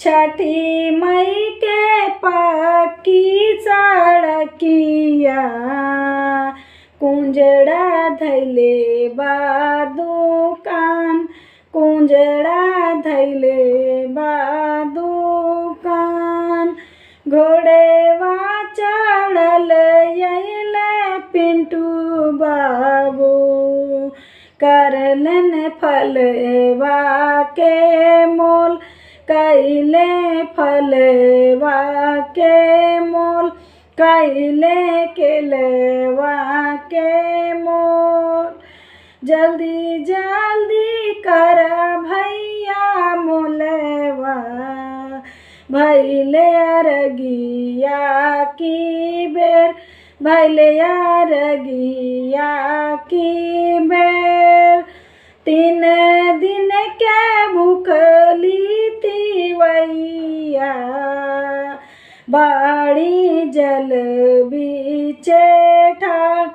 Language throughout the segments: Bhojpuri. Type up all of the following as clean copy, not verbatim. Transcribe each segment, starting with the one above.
छठी मई के पक्की सड़किया कुंजड़ा धैले बा दुकान, कुंजड़ा धैले बा दुकान। घोड़ेवा चढ़ल अइले पिंटू बाबू, करलन फलवा के मोल, कैले फलवा के मोल, कैले केलवा के मोल। जल्दी जल्दी कर भैया मोलवा, भैले अरगिया की बेर, भैले अरगिया की बेर। 3 दिन के भूखली तिवैया, बाड़ी जल बीचे ठाड़,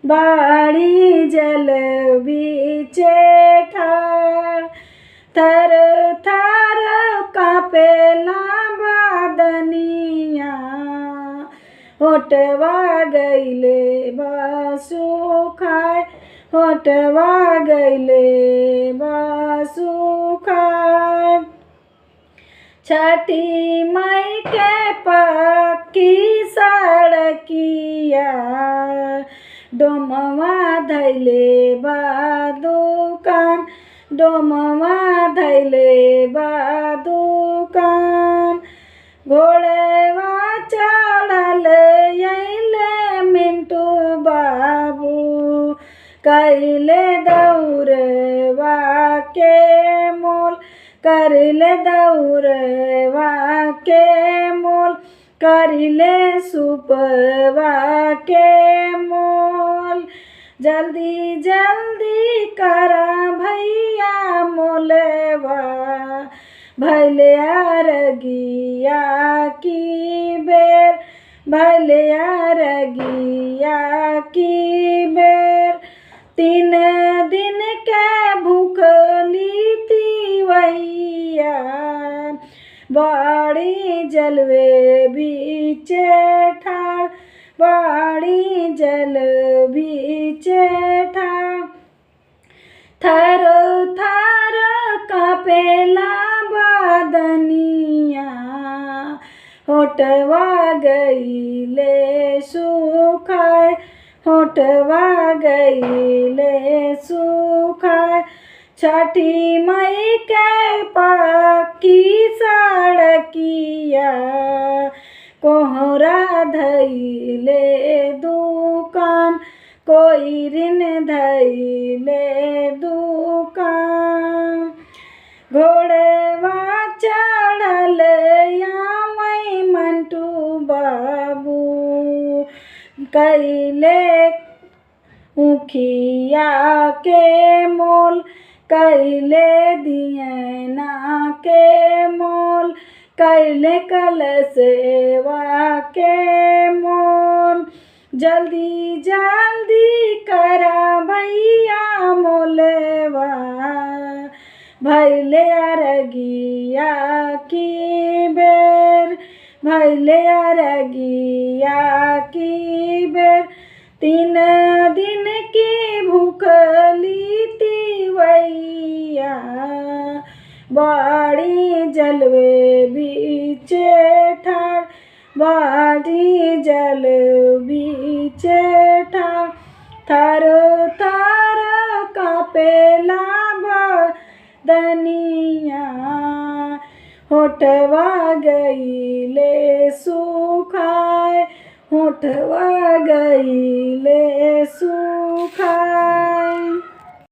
बाड़ी जल बीचे ठाड़। थर थर कापेला बादनिया, होठवा गइले बा सुखाए, होठवा गइले बा सुखाए। छठी मई के पक्की सड़किया, डोमवा धैले बा दुकान, डोमवा धैले बा दुकान। घोड़ेवा चढ़ल अइले मिंटू बाबू, कैले दौड़वा के मोल, करले दौड़वा के मोल, करले सुपवा के मोल। जल्दी जल्दी कर भैया मोलवा, भैले अरगिया की बेर, भैले अरगिया की बेर। 3 दिन के भूखली तिवैया, बाड़ी जलवे बीचे ठाड़, बाड़ी जल बीचे ठाड़। थर थर कापेला बादनिया, होठवा गइले सुखाए, होठवा गइले सुखाए। छठी मई के पक्की सड़किया, कोहरा धैले दुकान, कोई ऋण धैले दुकान। घोड़वा चढ़ल आमै मंटू बाबू, कैले उखिया के मोल, कैले दियना के मोल, कैले कलशवा के मोल। जल्दी जल्दी करा भैया मोलवा, भैले अरगिया की बेर, भैले अरगिया की बेर। 3 दिन की भूखली तिवैया, बाड़ी जलवे बीचे ठाड़, बाड़ी जल बीचे ठाड़। थर थर कापेला बादनिया, होठवा गइले सुखाए, होठवा गइले सुखाए।